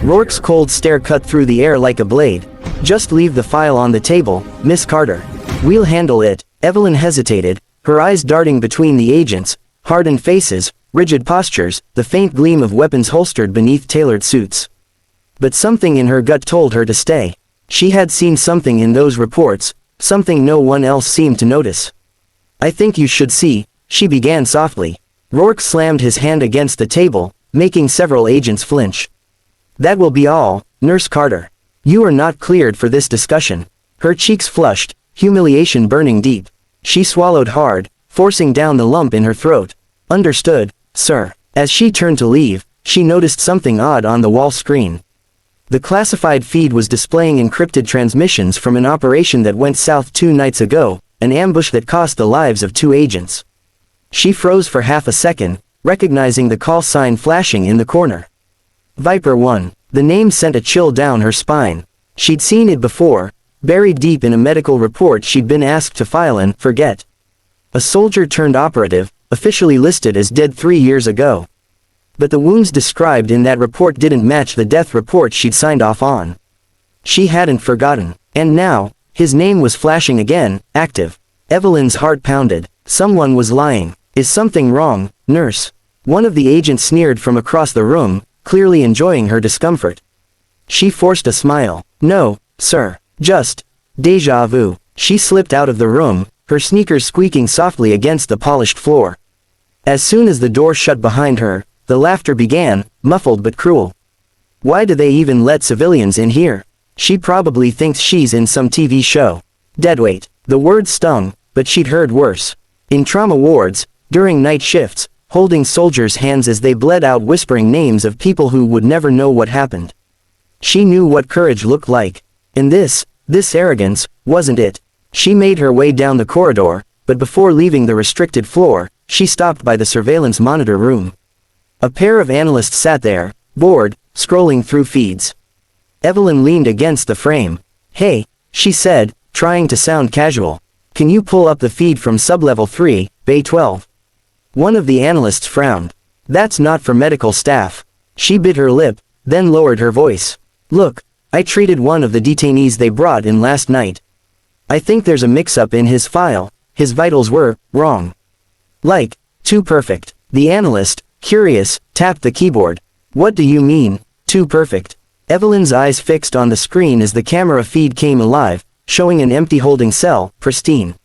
Rourke's cold stare cut through the air like a blade. "Just leave the file on the table, Miss Carter. We'll handle it." Evelyn hesitated, her eyes darting between the agents, hardened faces, rigid postures, the faint gleam of weapons holstered beneath tailored suits. But something in her gut told her to stay. She had seen something in those reports, something no one else seemed to notice. "I think you should see," she began softly. Rourke slammed his hand against the table, making several agents flinch. "That will be all, Nurse Carter. You are not cleared for this discussion." Her cheeks flushed, humiliation burning deep. She swallowed hard, forcing down the lump in her throat. "Understood, sir." As she turned to leave, she noticed something odd on the wall screen. The classified feed was displaying encrypted transmissions from an operation that went south 2 nights ago, an ambush that cost the lives of 2 agents. She froze for half a second, recognizing the call sign flashing in the corner. Viper 1. The name sent a chill down her spine. She'd seen it before, buried deep in a medical report she'd been asked to file and forget. A soldier turned operative, officially listed as dead 3 years ago. But the wounds described in that report didn't match the death report she'd signed off on. She hadn't forgotten. And now, his name was flashing again, active. Evelyn's heart pounded. Someone was lying. "Is something wrong, nurse?" One of the agents sneered from across the room, clearly enjoying her discomfort. She forced a smile. "No, sir. Just déjà vu." She slipped out of the room, her sneakers squeaking softly against the polished floor. As soon as the door shut behind her, the laughter began, muffled but cruel. "Why do they even let civilians in here? She probably thinks she's in some TV show." Deadweight. The word stung, but she'd heard worse. In trauma wards, during night shifts, holding soldiers' hands as they bled out whispering names of people who would never know what happened. She knew what courage looked like. And this arrogance, wasn't it. She made her way down the corridor, but before leaving the restricted floor, she stopped by the surveillance monitor room. A pair of analysts sat there, bored, scrolling through feeds. Evelyn leaned against the frame. "Hey," she said, trying to sound casual. "Can you pull up the feed from sublevel 3, Bay 12? One of the analysts frowned. "That's not for medical staff." She bit her lip, then lowered her voice. "Look, I treated one of the detainees they brought in last night. I think there's a mix-up in his file. His vitals were wrong. Like, too perfect." The analyst, curious, tapped the keyboard. "What do you mean, too perfect?" Evelyn's eyes fixed on the screen as the camera feed came alive, showing an empty holding cell, pristine.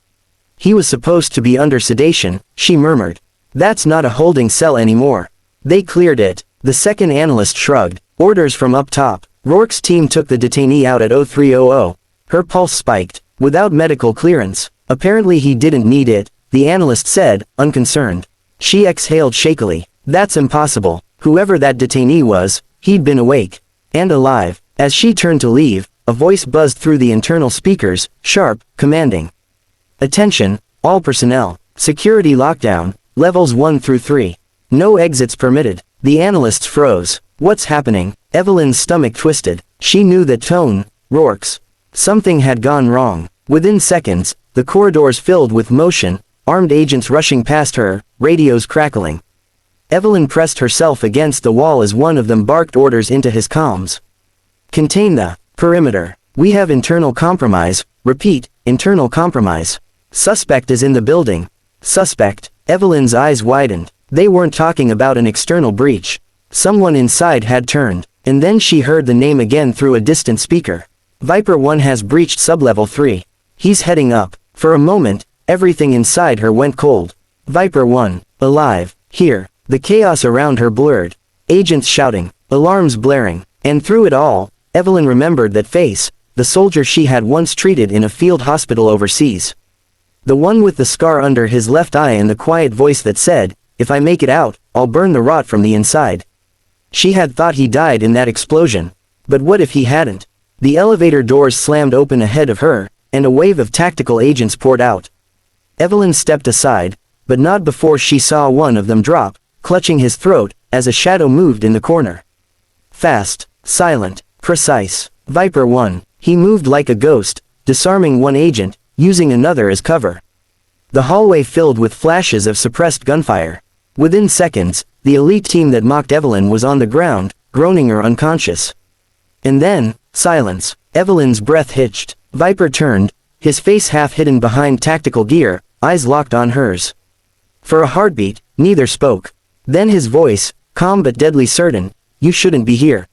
"He was supposed to be under sedation," she murmured. "That's not a holding cell anymore. They cleared it." The second analyst shrugged. "Orders from up top." Rourke's team took the detainee out at 0300. Her pulse spiked. "Without medical clearance." "Apparently he didn't need it," the analyst said, unconcerned. She exhaled shakily. "That's impossible. Whoever that detainee was, he'd been awake. And alive." As she turned to leave, a voice buzzed through the internal speakers, sharp, commanding. "Attention, all personnel. Security lockdown, levels 1 through 3. No exits permitted." The analysts froze. "What's happening?" Evelyn's stomach twisted. She knew that tone, Rourke's. Something had gone wrong. Within seconds, the corridors filled with motion, armed agents rushing past her, radios crackling. Evelyn pressed herself against the wall as one of them barked orders into his comms. "Contain the perimeter. We have internal compromise. Repeat, internal compromise. Suspect is in the building." Suspect. Evelyn's eyes widened. They weren't talking about an external breach. Someone inside had turned, and then she heard the name again through a distant speaker. "Viper 1 has breached sublevel 3. He's heading up." For a moment, everything inside her went cold. Viper 1, alive, here. The chaos around her blurred. Agents shouting, alarms blaring, and through it all, Evelyn remembered that face, the soldier she had once treated in a field hospital overseas. The one with the scar under his left eye and the quiet voice that said, "If I make it out, I'll burn the rot from the inside." She had thought he died in that explosion. But what if he hadn't? The elevator doors slammed open ahead of her, and a wave of tactical agents poured out. Evelyn stepped aside, but not before she saw one of them drop, clutching his throat, as a shadow moved in the corner. Fast, silent, precise. Viper 1. He moved like a ghost, disarming one agent, using another as cover. The hallway filled with flashes of suppressed gunfire. Within seconds, the elite team that mocked Evelyn was on the ground, groaning or unconscious. And then, silence. Evelyn's breath hitched. Viper turned, his face half hidden behind tactical gear, eyes locked on hers. For a heartbeat, neither spoke. Then his voice, calm but deadly certain, "You shouldn't be here."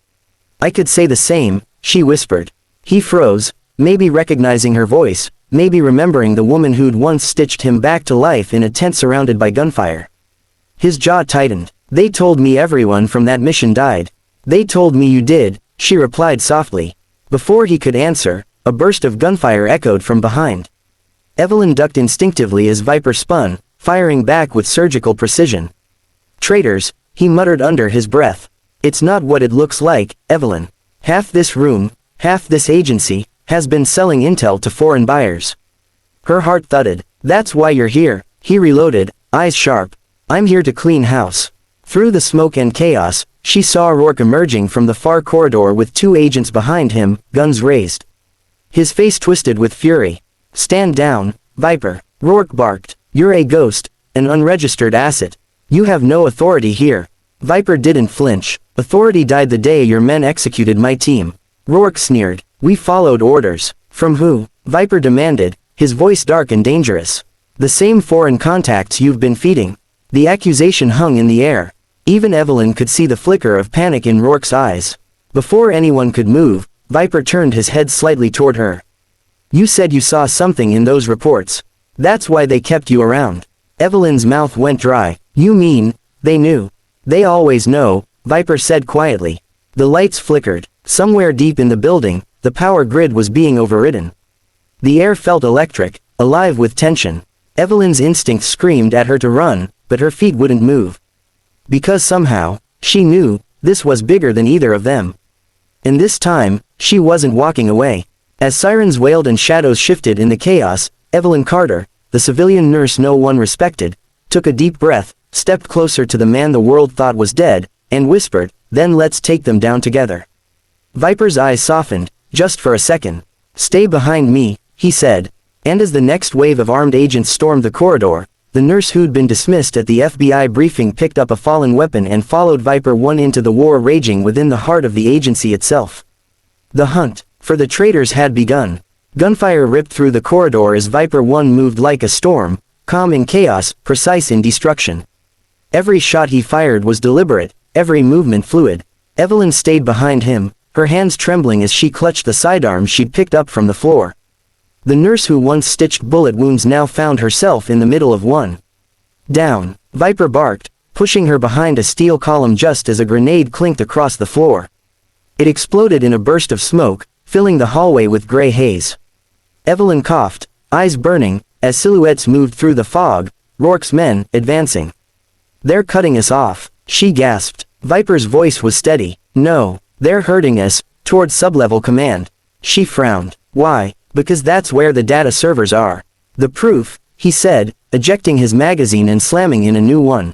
"I could say the same," she whispered. He froze, maybe recognizing her voice, maybe remembering the woman who'd once stitched him back to life in a tent surrounded by gunfire. His jaw tightened. "They told me everyone from that mission died." "They told me you did," she replied softly. Before he could answer, a burst of gunfire echoed from behind. Evelyn ducked instinctively as Viper spun, firing back with surgical precision. "Traitors," he muttered under his breath. "It's not what it looks like, Evelyn. Half this room, half this agency, has been selling intel to foreign buyers." Her heart thudded. "That's why you're here," he reloaded, eyes sharp. "I'm here to clean house." Through the smoke and chaos, she saw Rourke emerging from the far corridor with 2 agents behind him, guns raised. His face twisted with fury. "Stand down, Viper," Rourke barked. "You're a ghost, an unregistered asset. You have no authority here." Viper didn't flinch. "Authority died the day your men executed my team." Rourke sneered. "We followed orders." "From who?" Viper demanded, his voice dark and dangerous. "The same foreign contacts you've been feeding." The accusation hung in the air. Even Evelyn could see the flicker of panic in Rourke's eyes. Before anyone could move, Viper turned his head slightly toward her. "You said you saw something in those reports. That's why they kept you around." Evelyn's mouth went dry. "You mean, they knew?" "They always know," Viper said quietly. The lights flickered. Somewhere deep in the building, the power grid was being overridden. The air felt electric, alive with tension. Evelyn's instincts screamed at her to run, but her feet wouldn't move. Because somehow, she knew, this was bigger than either of them. And this time, she wasn't walking away. As sirens wailed and shadows shifted in the chaos, Evelyn Carter, the civilian nurse no one respected, took a deep breath, stepped closer to the man the world thought was dead, and whispered, "Then let's take them down together." Viper's eyes softened, just for a second. "Stay behind me," he said. And as the next wave of armed agents stormed the corridor, the nurse who'd been dismissed at the FBI briefing picked up a fallen weapon and followed Viper 1 into the war raging within the heart of the agency itself. The hunt for the traitors had begun. Gunfire ripped through the corridor as Viper 1 moved like a storm, calm in chaos, precise in destruction. Every shot he fired was deliberate, every movement fluid. Evelyn stayed behind him, her hands trembling as she clutched the sidearms she'd picked up from the floor. The nurse who once stitched bullet wounds now found herself in the middle of one. "Down," Viper barked, pushing her behind a steel column just as a grenade clinked across the floor. It exploded in a burst of smoke, filling the hallway with gray haze. Evelyn coughed, eyes burning, as silhouettes moved through the fog, Rourke's men, advancing. "They're cutting us off," she gasped. Viper's voice was steady. "No, they're hurting us," toward sub-level command. She frowned. "Why?" "Because that's where the data servers are." "The proof," he said, ejecting his magazine and slamming in a new one.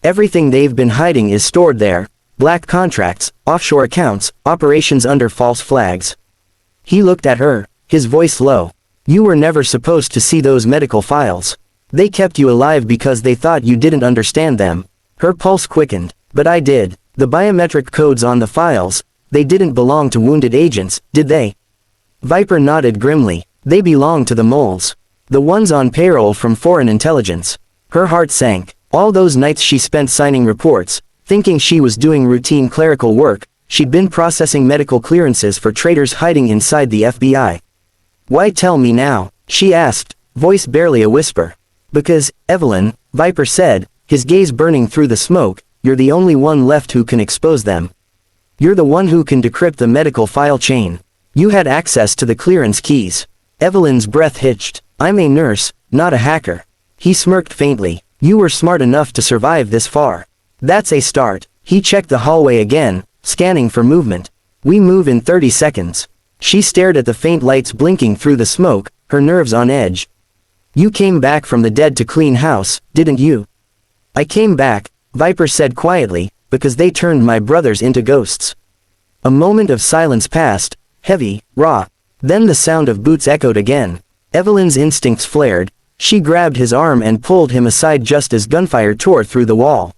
"Everything they've been hiding is stored there. Black contracts, offshore accounts, operations under false flags." He looked at her, his voice low. "You were never supposed to see those medical files. They kept you alive because they thought you didn't understand them." Her pulse quickened. "But I did. The biometric codes on the files, they didn't belong to wounded agents, did they?" Viper nodded grimly. "They belong to the moles. The ones on payroll from foreign intelligence." Her heart sank. All those nights she spent signing reports, thinking she was doing routine clerical work, she'd been processing medical clearances for traitors hiding inside the FBI. "Why tell me now?" she asked, voice barely a whisper. "Because, Evelyn," Viper said, his gaze burning through the smoke, "you're the only one left who can expose them. You're the one who can decrypt the medical file chain. You had access to the clearance keys." Evelyn's breath hitched. "I'm a nurse, not a hacker." He smirked faintly. "You were smart enough to survive this far. That's a start." He checked the hallway again, scanning for movement. "We move in 30 seconds. She stared at the faint lights blinking through the smoke, her nerves on edge. "You came back from the dead to clean house, didn't you?" "I came back," Viper said quietly, "because they turned my brothers into ghosts." A moment of silence passed, heavy, raw. Then the sound of boots echoed again. Evelyn's instincts flared. She grabbed his arm and pulled him aside just as gunfire tore through the wall.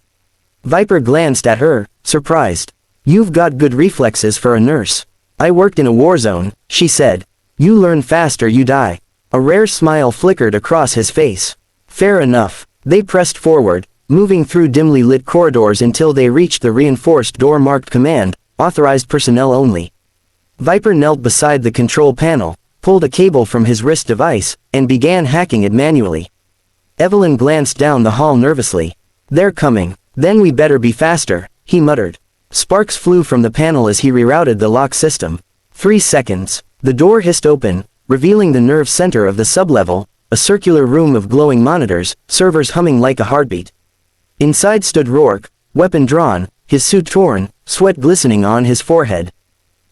Viper glanced at her, surprised. "You've got good reflexes for a nurse." I worked in a war zone, she said. You learn fast or you die. A rare smile flickered across his face. Fair enough. They pressed forward, moving through dimly lit corridors until they reached the reinforced door marked Command, Authorized Personnel Only. Viper knelt beside the control panel, pulled a cable from his wrist device, and began hacking it manually. Evelyn glanced down the hall nervously. They're coming. Then we better be faster, he muttered. Sparks flew from the panel as he rerouted the lock system. 3 seconds. The door hissed open, revealing the nerve center of the sublevel, a circular room of glowing monitors, servers humming like a heartbeat. Inside stood Rourke, weapon drawn, his suit torn, sweat glistening on his forehead.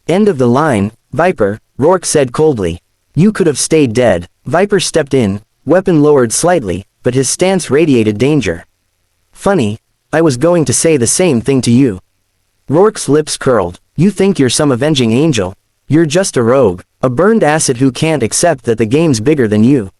End of the line, Viper, Rourke said coldly. You could have stayed dead. Viper stepped in, weapon lowered slightly, but his stance radiated danger. Funny, I was going to say the same thing to you. Rourke's lips curled. You think you're some avenging angel? You're just a rogue, a burned acid who can't accept that the game's bigger than you.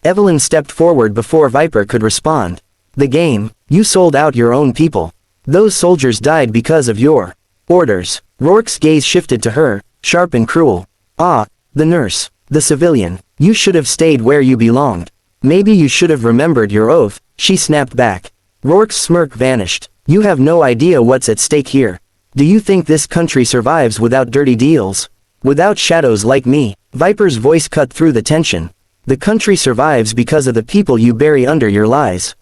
Evelyn stepped forward before Viper could respond. The game, you sold out your own people. Those soldiers died because of your orders. Rourke's gaze shifted to her, sharp and cruel. Ah, the nurse, the civilian, you should have stayed where you belonged. Maybe you should have remembered your oath, she snapped back. Rourke's smirk vanished. You have no idea what's at stake here. Do you think this country survives without dirty deals? Without shadows like me? Viper's voice cut through the tension. The country survives because of the people you bury under your lies.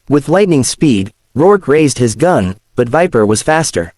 With lightning speed, Rourke raised his gun, but Viper was faster.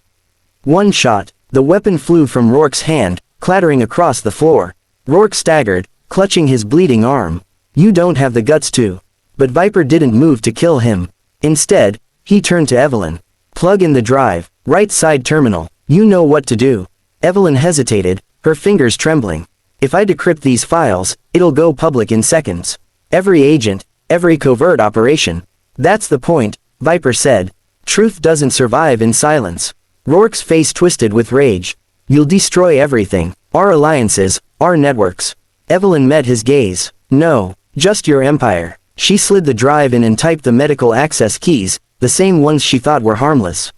One shot. The weapon flew from Rourke's hand, clattering across the floor. Rourke staggered, clutching his bleeding arm. You don't have the guts to. But Viper didn't move to kill him. Instead, he turned to Evelyn. Plug in the drive, right side terminal. You know what to do. Evelyn hesitated, her fingers trembling. If I decrypt these files, it'll go public in seconds. Every agent, every covert operation. That's the point, Viper said. Truth doesn't survive in silence. Rourke's face twisted with rage. You'll destroy everything. Our alliances, our networks. Evelyn met his gaze. No, just your empire. She slid the drive in and typed the medical access keys, the same ones she thought were harmless.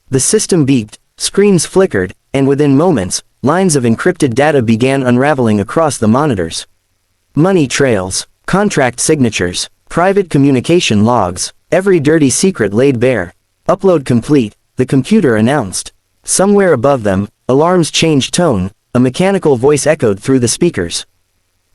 The system beeped, screens flickered, and within moments, lines of encrypted data began unraveling across the monitors. Money trails, contract signatures, private communication logs, every dirty secret laid bare. Upload complete, the computer announced. Somewhere above them, alarms changed tone, a mechanical voice echoed through the speakers.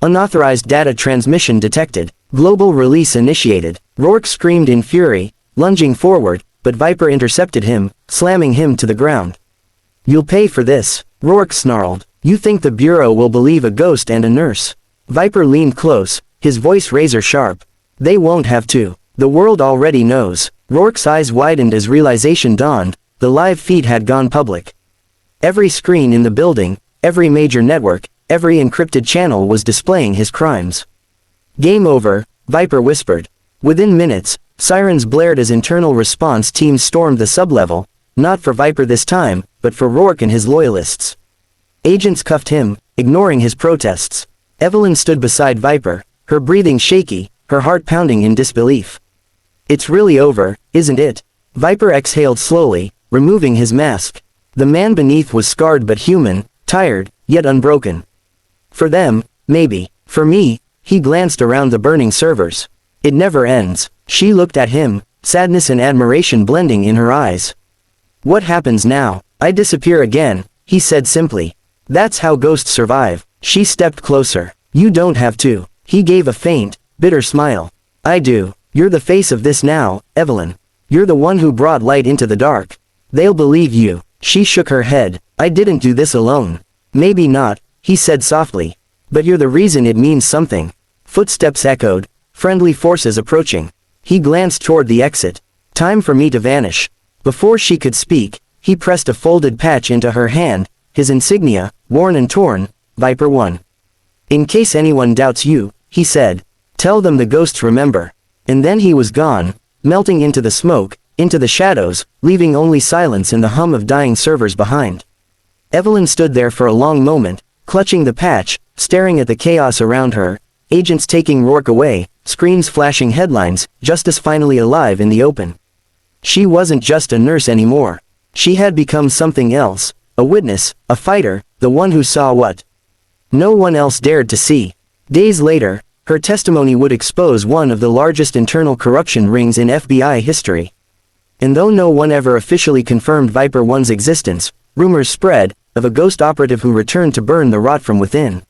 Unauthorized data transmission detected. Global release initiated. Rourke screamed in fury, lunging forward, but Viper intercepted him, slamming him to the ground. You'll pay for this, Rourke snarled. You think the Bureau will believe a ghost and a nurse? Viper leaned close, his voice razor sharp. They won't have to. The world already knows. Rourke's eyes widened as realization dawned. The live feed had gone public. Every screen in the building, every major network, every encrypted channel was displaying his crimes. Game over, Viper whispered. Within minutes, sirens blared as internal response teams stormed the sublevel, not for Viper this time, but for Rourke and his loyalists. Agents cuffed him, ignoring his protests. Evelyn stood beside Viper, her breathing shaky, her heart pounding in disbelief. It's really over, isn't it? Viper exhaled slowly, removing his mask. The man beneath was scarred but human, tired, yet unbroken. For them, maybe. For me, he glanced around the burning servers. It never ends. She looked at him, sadness and admiration blending in her eyes. What happens now? I disappear again, he said simply. That's how ghosts survive. She stepped closer. You don't have to. He gave a faint, bitter smile. I do. You're the face of this now, Evelyn. You're the one who brought light into the dark. They'll believe you. She shook her head. I didn't do this alone. Maybe not, he said softly. But you're the reason it means something. Footsteps echoed, friendly forces approaching. He glanced toward the exit. Time for me to vanish. Before she could speak, he pressed a folded patch into her hand, his insignia, worn and torn, Viper 1. In case anyone doubts you, he said. Tell them the ghosts remember. And then he was gone, melting into the smoke, into the shadows, leaving only silence and the hum of dying servers behind. Evelyn stood there for a long moment, clutching the patch, staring at the chaos around her, agents taking Rourke away, screens flashing headlines, justice finally alive in the open. She wasn't just a nurse anymore. She had become something else, a witness, a fighter, the one who saw what no one else dared to see. Days later, her testimony would expose one of the largest internal corruption rings in FBI history. And though no one ever officially confirmed Viper One's existence, rumors spread of a ghost operative who returned to burn the rot from within.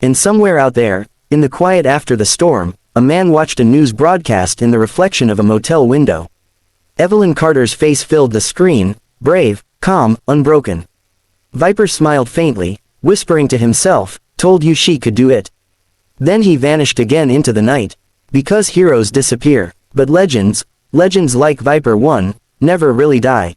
And somewhere out there, in the quiet after the storm, a man watched a news broadcast in the reflection of a motel window. Evelyn Carter's face filled the screen, brave, calm, unbroken. Viper smiled faintly, whispering to himself, "Told you she could do it." Then he vanished again into the night. Because heroes disappear, but legends like Viper One, never really die.